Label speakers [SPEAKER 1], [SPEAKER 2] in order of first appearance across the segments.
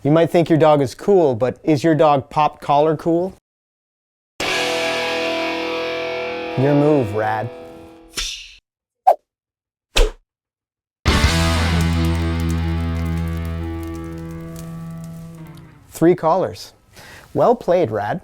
[SPEAKER 1] You might think your dog is cool, but is your dog pop collar cool? Your move, Rad. Three collars. Well played, Rad.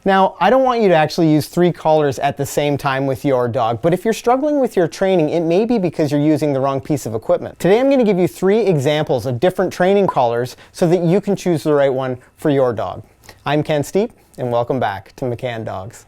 [SPEAKER 1] Now, I don't want you to actually use three collars at the same time with your dog, but if you're struggling with your training, it may be because you're using the wrong piece of equipment. Today I'm going to give you 3 examples of different training collars so that you can choose the right one for your dog. I'm Ken Steep, and welcome back to McCann Dogs.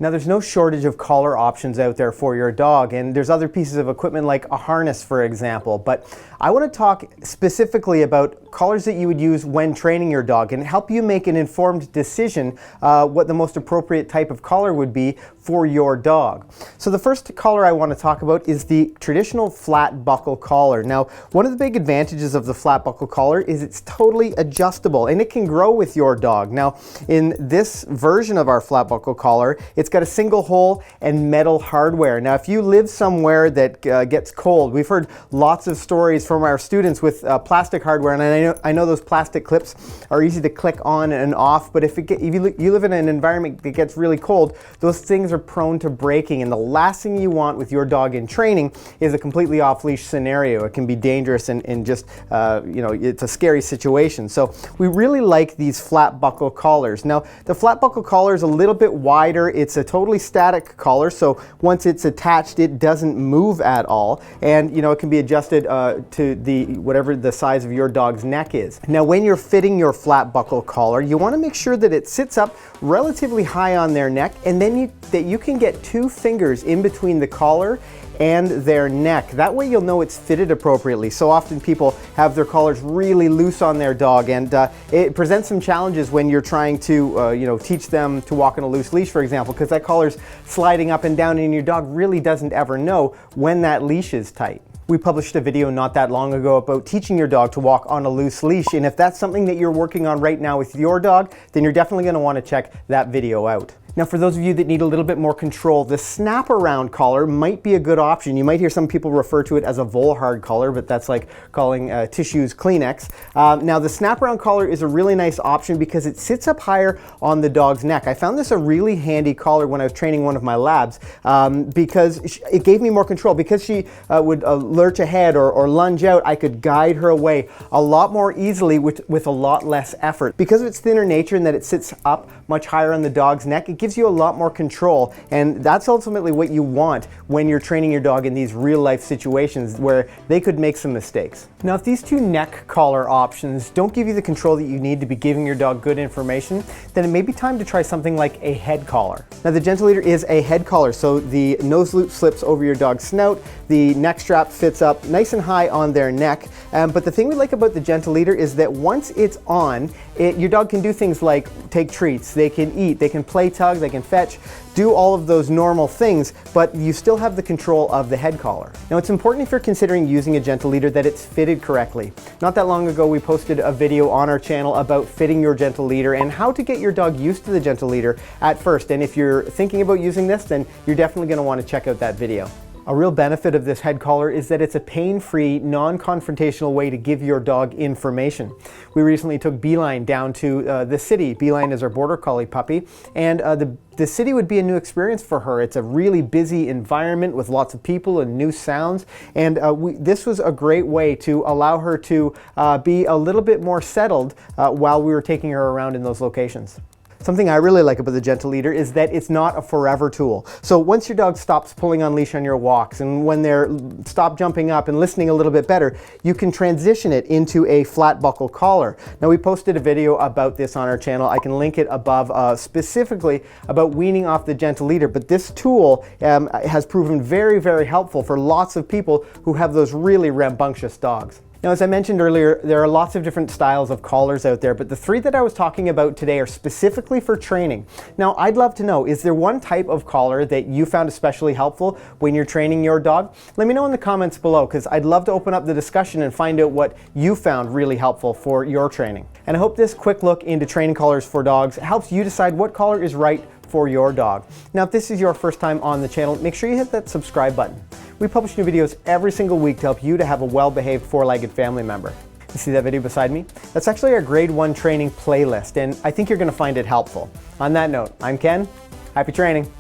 [SPEAKER 1] Now, there's no shortage of collar options out there for your dog, and there's other pieces of equipment like a harness, for example. But I want to talk specifically about collars that you would use when training your dog and help you make an informed decision what the most appropriate type of collar would be for your dog. So the first collar I want to talk about is the traditional flat buckle collar. Now, one of the big advantages of the flat buckle collar is it's totally adjustable and it can grow with your dog. Now, in this version of our flat buckle collar, it's got a single hole and metal hardware. Now, if you live somewhere that gets cold, we've heard lots of stories from our students with plastic hardware, and I know those plastic clips are easy to click on and off, but if you live in an environment that gets really cold, those things are prone to breaking, and the last thing you want with your dog in training is a completely off-leash scenario. It can be dangerous and just, it's a scary situation. So we really like these flat buckle collars. Now, the flat buckle collar is a little bit wider. It's a totally static collar, so once it's attached, it doesn't move at all, and it can be adjusted to whatever the size of your dog's neck is. Now, when you're fitting your flat buckle collar, you want to make sure that it sits up relatively high on their neck, and then that you can get 2 fingers in between the collar and their neck. That way you'll know it's fitted appropriately. So often people have their collars really loose on their dog, and it presents some challenges when you're trying to teach them to walk on a loose leash, for example, because that collar's sliding up and down and your dog really doesn't ever know when that leash is tight. We published a video not that long ago about teaching your dog to walk on a loose leash, and if that's something that you're working on right now with your dog, then you're definitely going to want to check that video out. Now, for those of you that need a little bit more control, the snap around collar might be a good option. You might hear some people refer to it as a Volhard collar, but that's like calling tissues Kleenex. Now, the snap around collar is a really nice option because it sits up higher on the dog's neck. I found this a really handy collar when I was training one of my labs because it gave me more control. Because she would lurch ahead or lunge out, I could guide her away a lot more easily with a lot less effort. Because of its thinner nature and that it sits up much higher on the dog's neck, it gives you a lot more control, and that's ultimately what you want when you're training your dog in these real life situations where they could make some mistakes. Now, if these 2 neck collar options don't give you the control that you need to be giving your dog good information, then it may be time to try something like a head collar. Now, the Gentle Leader is a head collar, so the nose loop slips over your dog's snout, the neck strap fits up nice and high on their neck, but the thing we like about the Gentle Leader is that once it's on, your dog can do things like take treats, they can eat, they can play tug, they can fetch, do all of those normal things, but you still have the control of the head collar. Now, it's important if you're considering using a Gentle Leader that it's fitted correctly. Not that long ago, we posted a video on our channel about fitting your Gentle Leader and how to get your dog used to the Gentle Leader at first. And if you're thinking about using this, then you're definitely going to want to check out that video. A real benefit of this head collar is that it's a pain-free, non-confrontational way to give your dog information. We recently took Beeline down to the city. Beeline is our border collie puppy, and the city would be a new experience for her. It's a really busy environment with lots of people and new sounds, and this was a great way to allow her to be a little bit more settled while we were taking her around in those locations. Something I really like about the Gentle Leader is that it's not a forever tool. So once your dog stops pulling on leash on your walks and when they're stop jumping up and listening a little bit better, you can transition it into a flat buckle collar. Now, we posted a video about this on our channel. I can link it above specifically about weaning off the Gentle Leader, but this tool has proven very, very helpful for lots of people who have those really rambunctious dogs. Now, as I mentioned earlier, there are lots of different styles of collars out there, but the 3 that I was talking about today are specifically for training. Now, I'd love to know, is there one type of collar that you found especially helpful when you're training your dog? Let me know in the comments below, because I'd love to open up the discussion and find out what you found really helpful for your training. And I hope this quick look into training collars for dogs helps you decide what collar is right for your dog. Now, if this is your first time on the channel, make sure you hit that subscribe button. We publish new videos every single week to help you to have a well-behaved four-legged family member. You see that video beside me? That's actually our grade 1 training playlist, and I think you're going to find it helpful. On that note, I'm Ken. Happy training.